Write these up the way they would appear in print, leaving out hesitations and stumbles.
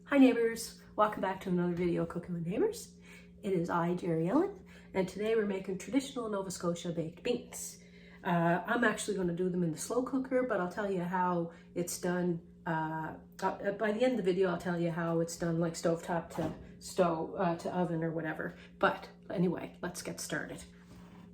Hi neighbors, welcome back to another video of Cooking with Neighbors. It is I, Jerry Ellen, and today we're making traditional Nova Scotia baked beans. I'm actually going to do them in the slow cooker, but I'll tell you how it's done. By the end of the video, I'll tell you how it's done, like stovetop to stove to oven or whatever. But anyway, let's get started.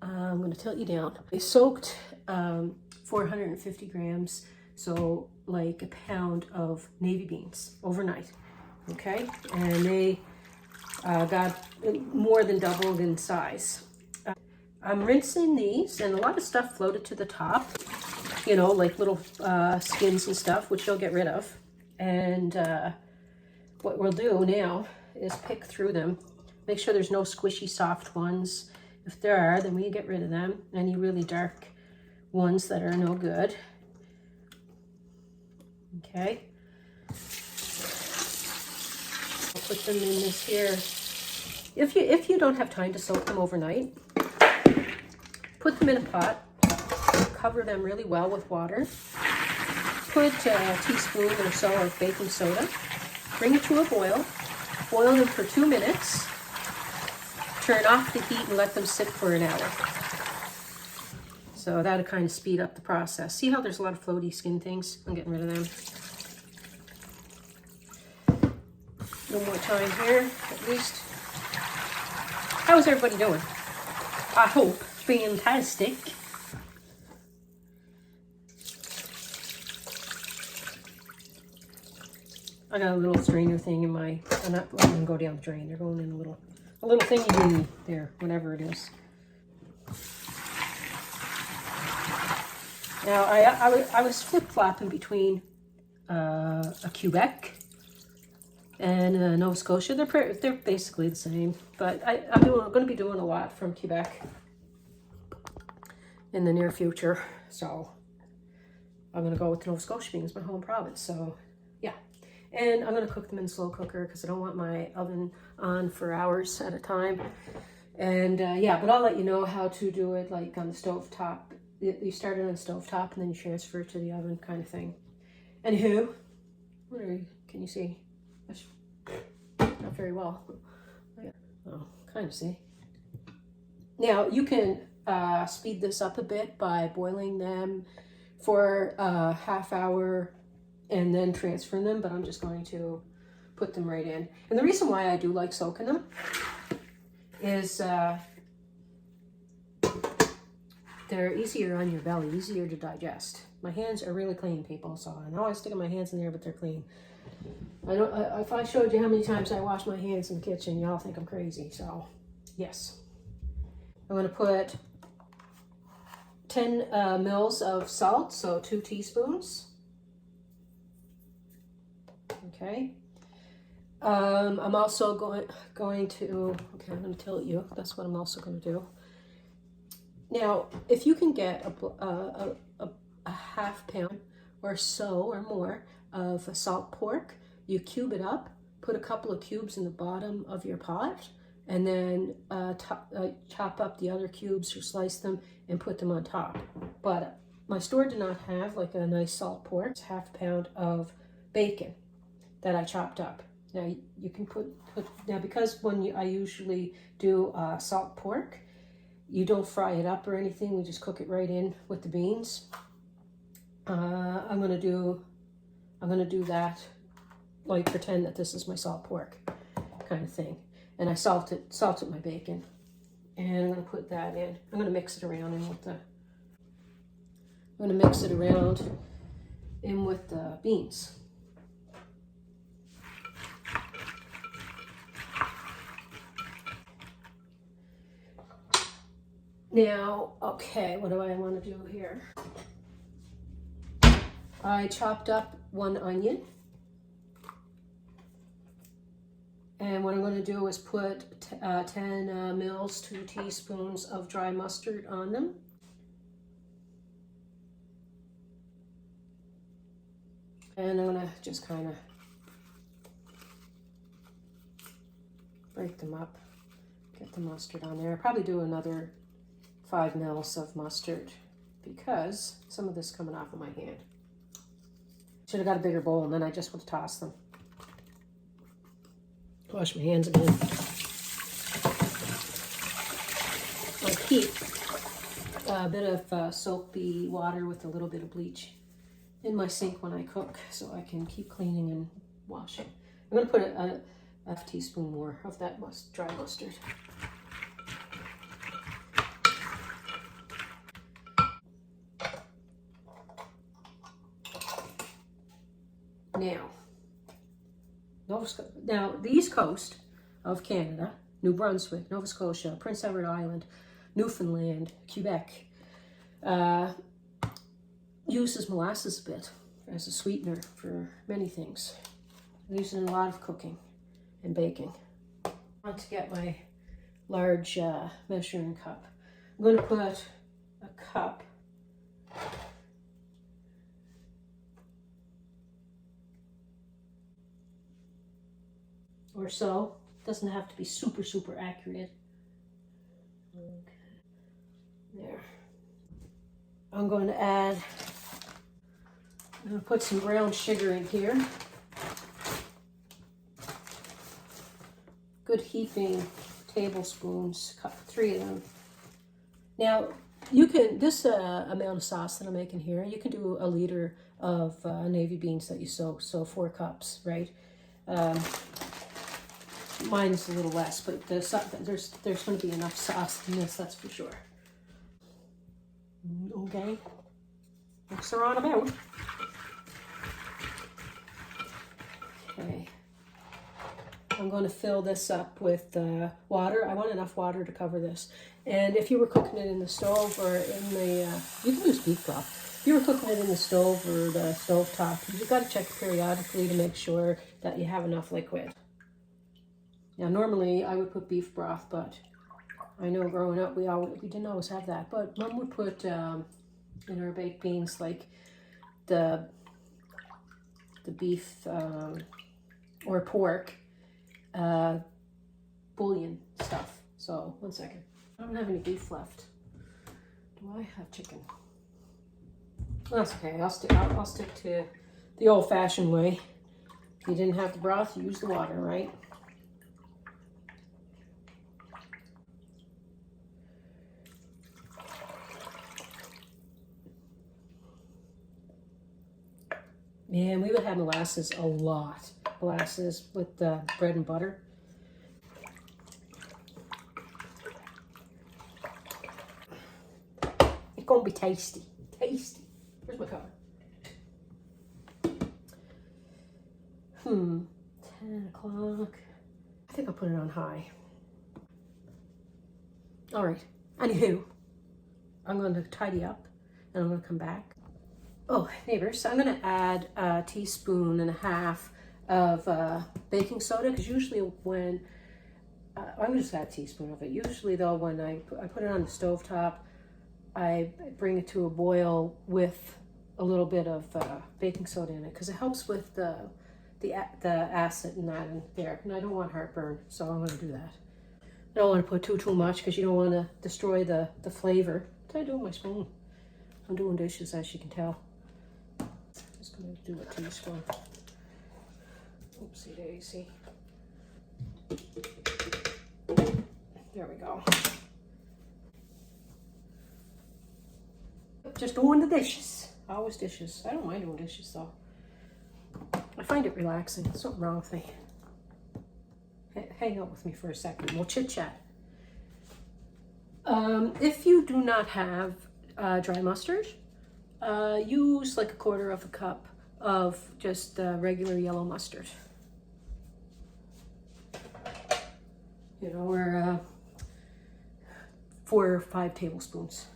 I'm going to tilt you down. I soaked 450 grams, so like a pound of navy beans overnight. Okay, and they got more than doubled in size. I'm rinsing these, and a lot of stuff floated to the top, you know, like little skins and stuff, which you'll get rid of. And what we'll do now is pick through them, make sure there's no squishy soft ones. If there are, then we get rid of them. Any really dark ones that are no good. Okay. I'll put them in this here. If you don't have time to soak them overnight, put them in a pot, cover them really well with water, put a teaspoon or so of baking soda, bring it to a boil, boil them for 2 minutes, turn off the heat and let them sit for an hour. So that'll kind of speed up the process. See how there's a lot of floaty skin things? I'm getting rid of them. A little more time here, at least. How's everybody doing? I hope fantastic. I got a little strainer thing in my, I'm not letting them go down the drain. They're going in a little thingy there, whatever it is. Now I was flip-flopping between a Quebec and Nova Scotia. They're basically the same, but I'm going to be doing a lot from Quebec in the near future. So I'm going to go with Nova Scotia being my home province. So yeah, and I'm going to cook them in slow cooker because I don't want my oven on for hours at a time. And yeah, but I'll let you know how to do it, like on the stove top. You start it on the stove top and then you transfer it to the oven, kind of thing. Anywho, can you see? Not very well. Oh, kind of see. Now you can speed this up a bit by boiling them for a half hour and then transferring them, but I'm just going to put them right in. And the reason why I do like soaking them is they're easier on your belly, easier to digest. My hands are really clean, people, so I know I stick my hands in there, but they're clean. If I showed you how many times I wash my hands in the kitchen, y'all think I'm crazy. So, yes. I'm going to put 10 mils of salt, so 2 teaspoons. Okay. I'm also going to, okay, I'm going to tilt you. That's what I'm also going to do. Now, if you can get a half pound or so or more of salt pork, you cube it up, put a couple of cubes in the bottom of your pot, and then chop up the other cubes or slice them and put them on top. But my store did not have like a nice salt pork. It's half a pound of bacon that I chopped up. Now you can put now, because I usually do salt pork, you don't fry it up or anything. We just cook it right in with the beans. I'm gonna do that, like pretend that this is my salt pork kind of thing. And I salted my bacon, and I'm gonna put that in. I'm gonna mix it around in with the beans. Now, okay, what do I want to do here? I chopped up 1 onion. And what I'm going to do is put 10 mils, 2 teaspoons of dry mustard on them. And I'm going to just kind of break them up, get the mustard on there. I'll probably do another 5 mils of mustard because some of this is coming off of my hand. Should have got a bigger bowl, and then I just would toss them. Wash my hands again. I keep a bit of soapy water with a little bit of bleach in my sink when I cook, so I can keep cleaning and washing. I'm going to put a teaspoon more of that dry mustard. Now, the east coast of Canada, New Brunswick, Nova Scotia, Prince Edward Island, Newfoundland, Quebec, uses molasses a bit as a sweetener for many things. I use it in a lot of cooking and baking. I want to get my large measuring cup. I'm going to put a cup or so. Doesn't have to be super accurate. Okay. There. I'm going to put some brown sugar in here. Good heaping tablespoons, 3 of them. Now, you can, this amount of sauce that I'm making here, you can do a liter of navy beans that you soak, so 4 cups, right? Mine's a little less, but there's going to be enough sauce in this, that's for sure. Okay, mix her on about. Okay, I'm going to fill this up with water. I want enough water to cover this. And if you were cooking it in the stove or in the, you can use beef broth. If you were cooking it in the stove or the stove top, you've got to check periodically to make sure that you have enough liquid. Now, normally I would put beef broth, but I know growing up we didn't always have that. But Mom would put in our baked beans like the beef or pork bouillon stuff. So 1 second. I don't have any beef left. Do I have chicken? That's okay. I'll stick to the old-fashioned way. If you didn't have the broth, you use the water, right? Man, we would have molasses a lot. Molasses with bread and butter. It's gonna be tasty. Tasty. Where's my cover? 10 o'clock. I think I'll put it on high. All right. Anywho, I'm going to tidy up and I'm going to come back. Oh, neighbors, I'm going to add 1.5 teaspoons of baking soda, because usually when, I'm going to just add a teaspoon of it. Usually though, when I put it on the stovetop, I bring it to a boil with a little bit of baking soda in it, because it helps with the acid and that in there. And I don't want heartburn, so I'm going to do that. I don't want to put too much, because you don't want to destroy the flavor. What did I do with my spoon? I'm doing dishes, as you can tell. Just going to do a teaspoon. Oopsie daisy. There we go. Just doing the dishes. Always dishes. I don't mind doing dishes though. I find it relaxing. There's something wrong with me. Hang out with me for a second. We'll chit chat. If you do not have dry mustard, use like 1/4 cup of just regular yellow mustard. You know, or 4 or 5 tablespoons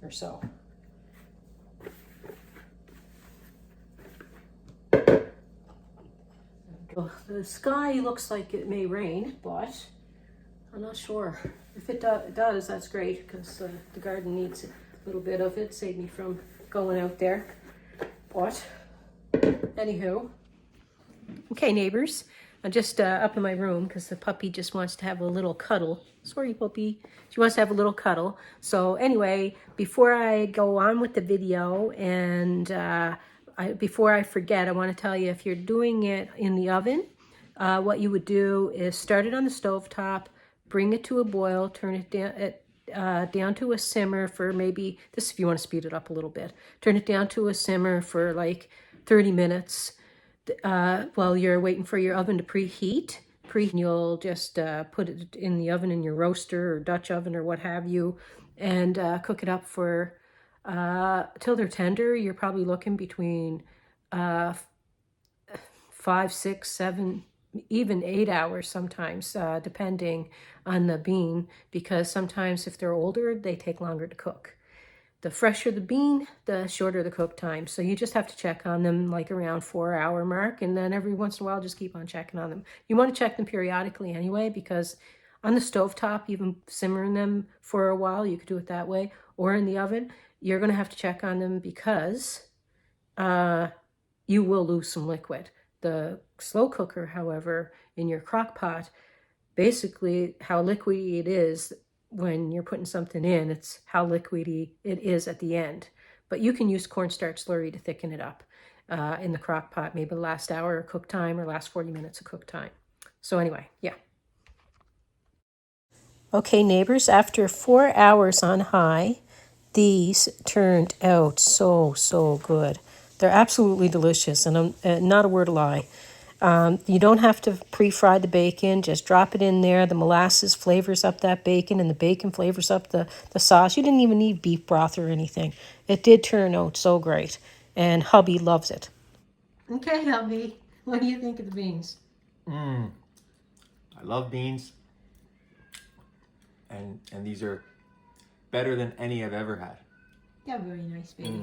or so. The sky looks like it may rain, but I'm not sure. If it does, that's great, because the garden needs a little bit of it. Save me from going out there. But anywho, okay, neighbors, I'm just up in my room because the puppy just wants to have a little cuddle. Sorry, puppy. She wants to have a little cuddle. So anyway, before I go on with the video and before I forget, I want to tell you, if you're doing it in the oven, what you would do is start it on the stove top, bring it to a boil, turn it down to a simmer for maybe, this if you want to speed it up a little bit, turn it down to a simmer for like 30 minutes while you're waiting for your oven to preheat. You'll just put it in the oven in your roaster or Dutch oven or what have you, and cook it up for till they're tender. You're probably looking between 5, 6, 7, even 8 hours sometimes, depending on the bean, because sometimes if they're older, they take longer to cook. The fresher the bean, the shorter the cook time. So you just have to check on them like around 4-hour mark, and then every once in a while just keep on checking on them. You want to check them periodically anyway, because on the stovetop, even simmering them for a while, you could do it that way, or in the oven, you're going to have to check on them because you will lose some liquid. The slow cooker, however, in your crock pot, basically how liquidy it is when you're putting something in, it's how liquidy it is at the end. But you can use cornstarch slurry to thicken it up in the crock pot, maybe the last hour of cook time or last 40 minutes of cook time. So anyway, yeah. Okay, neighbors, after 4 hours on high, these turned out so good. They're absolutely delicious, and not a word of lie. You don't have to pre-fry the bacon. Just drop it in there. The molasses flavors up that bacon, and the bacon flavors up the sauce. You didn't even need beef broth or anything. It did turn out so great, and hubby loves it. Okay, hubby, what do you think of the beans? I love beans, and these are better than any I've ever had. Yeah, very nice, baby.